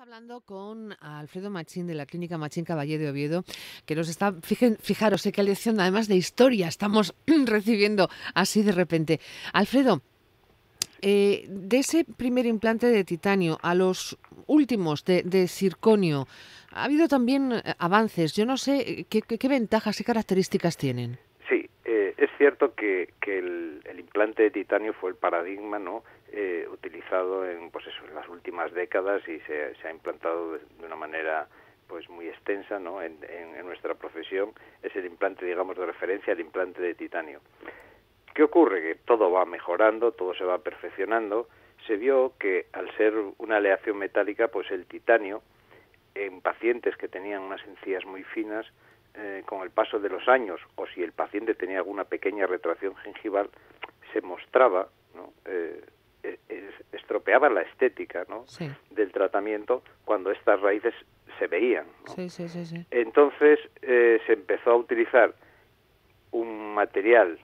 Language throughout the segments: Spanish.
Hablando con Alfredo Machín de la Clínica Machín Caballé de Oviedo, que nos está, fijaros, qué lección además de historia estamos recibiendo así de repente. Alfredo, de ese primer implante de titanio a los últimos de circonio, ha habido también avances. Yo no sé qué ventajas y características tienen. Sí, es cierto que el implante de titanio fue el paradigma, ¿no? Utilizado en, pues eso, en las últimas décadas y se ha implantado de una manera pues muy extensa, ¿no? En nuestra profesión es el implante, digamos, de referencia, el implante de titanio. ¿Qué ocurre? Que todo va mejorando, todo se va perfeccionando. Se vio que al ser una aleación metálica, pues el titanio en pacientes que tenían unas encías muy finas, con el paso de los años, o si el paciente tenía alguna pequeña retracción gengival, se mostraba, ¿no? Estropeaba la estética, ¿no? Sí. Del tratamiento cuando estas raíces se veían, ¿no? Sí. Entonces se empezó a utilizar un material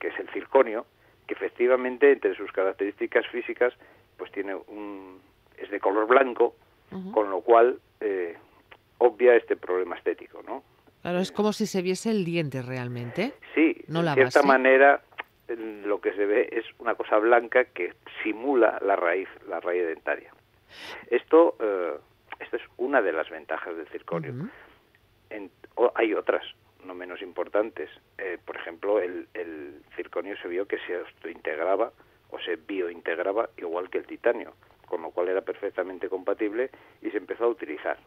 que es el circonio, que efectivamente entre sus características físicas pues es de color blanco, con lo cual obvia este problema estético, ¿no? Claro, es como si se viese el diente realmente, Sí, no en la cierta base. manera lo que se ve es una cosa blanca que simula la raíz dentaria. Esto es una de las ventajas del circonio. Hay otras, no menos importantes. Por ejemplo, el circonio se vio que se osteointegraba o se biointegraba igual que el titanio, con lo cual era perfectamente compatible y se empezó a utilizar.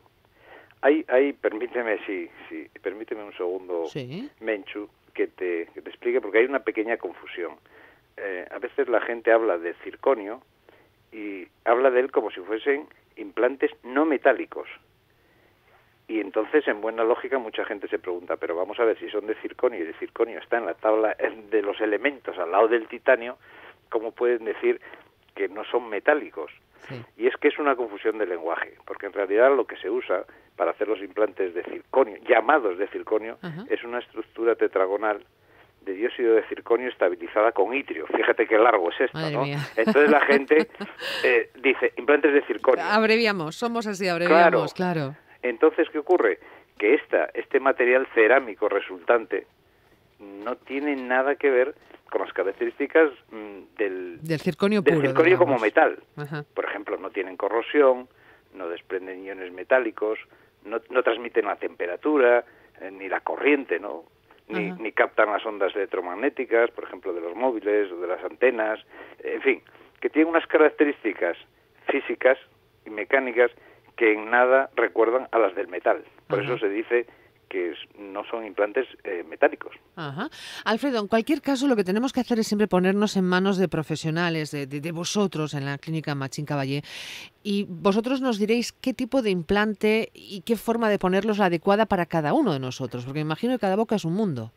Permíteme un segundo, Sí. Menchu, que te explique, porque hay una pequeña confusión. A veces la gente habla de circonio y habla de él como si fuesen implantes no metálicos. Y entonces, en buena lógica, mucha gente se pregunta, pero vamos a ver, si son de circonio y el circonio está en la tabla de los elementos al lado del titanio, ¿cómo pueden decir que no son metálicos? Sí. Y es que es una confusión de lenguaje, porque en realidad lo que se usa para hacer los implantes de circonio, llamados de circonio, es una estructura tetragonal de dióxido de circonio estabilizada con itrio. Fíjate qué largo es esto, Madre ¿no? mía. Entonces la gente dice, implantes de circonio. Abreviamos, somos así, Claro. abreviamos, claro. Entonces, ¿qué ocurre? Que este material cerámico resultante no tiene nada que ver con las características Del circonio del puro, circonio como digamos. metal. Ajá. Por ejemplo, no tienen corrosión, no desprenden iones metálicos, no transmiten la temperatura, ni la corriente, ¿no? Ni captan las ondas electromagnéticas, por ejemplo, de los móviles o de las antenas, en fin, que tienen unas características físicas y mecánicas que en nada recuerdan a las del metal. Por eso se dice que no son implantes metálicos. Ajá. Alfredo, en cualquier caso, lo que tenemos que hacer es siempre ponernos en manos de profesionales, de vosotros en la Clínica Machín Caballé, y vosotros nos diréis qué tipo de implante y qué forma de ponerlos la adecuada para cada uno de nosotros, porque me imagino que cada boca es un mundo.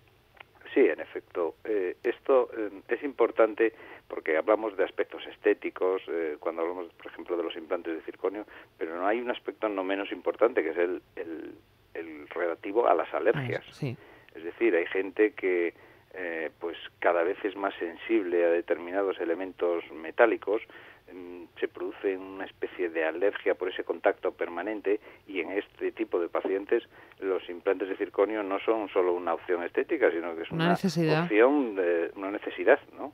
Sí, en efecto. Esto es importante porque hablamos de aspectos estéticos cuando hablamos, por ejemplo, de los implantes de circonio, pero no hay un aspecto no menos importante, que es el relativo a las alergias. Sí. Es decir, hay gente que pues cada vez es más sensible a determinados elementos metálicos, se produce una especie de alergia por ese contacto permanente, y en este tipo de pacientes los implantes de circonio no son solo una opción estética, sino que es una necesidad. opción, una necesidad, ¿no?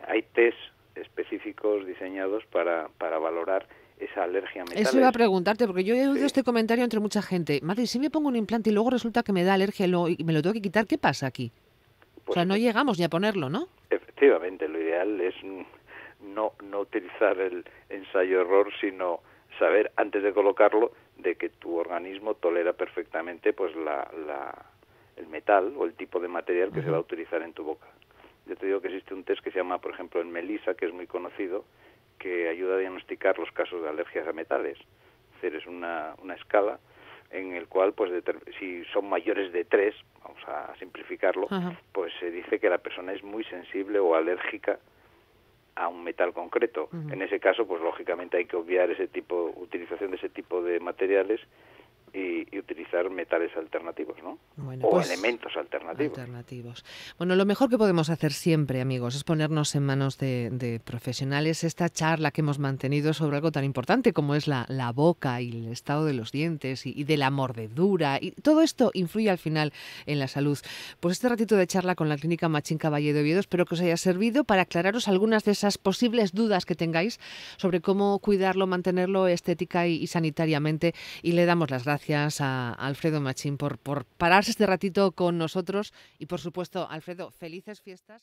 Hay test específicos diseñados para valorar esa alergia a metales. Eso iba a preguntarte, porque yo he oído Sí. este comentario entre mucha gente. Madre, si me pongo un implante y luego resulta que me da alergia y me lo tengo que quitar, ¿qué pasa aquí? Pues, o sea, no llegamos ni a ponerlo, ¿no? Efectivamente, lo ideal es no utilizar el ensayo-error, sino saber antes de colocarlo de que tu organismo tolera perfectamente pues el metal o el tipo de material que se va a utilizar en tu boca. Yo te digo que existe un test que se llama, por ejemplo, el MELISA, que es muy conocido, que ayuda a diagnosticar los casos de alergias a metales. Es decir, es una escala en el cual, pues, si son mayores de 3, vamos a simplificarlo, pues se dice que la persona es muy sensible o alérgica a un metal concreto. En ese caso, pues lógicamente hay que obviar utilización de ese tipo de materiales y utilizar metales alternativos, ¿no? Bueno, O pues elementos alternativos. alternativos. Bueno, lo mejor que podemos hacer siempre, amigos, es ponernos en manos de profesionales. Esta charla que hemos mantenido sobre algo tan importante como es la boca y el estado de los dientes y de la mordedura, y todo esto influye al final en la salud. Pues este ratito de charla con la Clínica Machín Caballé de Oviedo espero que os haya servido para aclararos algunas de esas posibles dudas que tengáis sobre cómo cuidarlo, mantenerlo estética y sanitariamente. Y le damos las gracias a Alfredo Machín por pararse este ratito con nosotros. Y por supuesto, Alfredo, felices fiestas.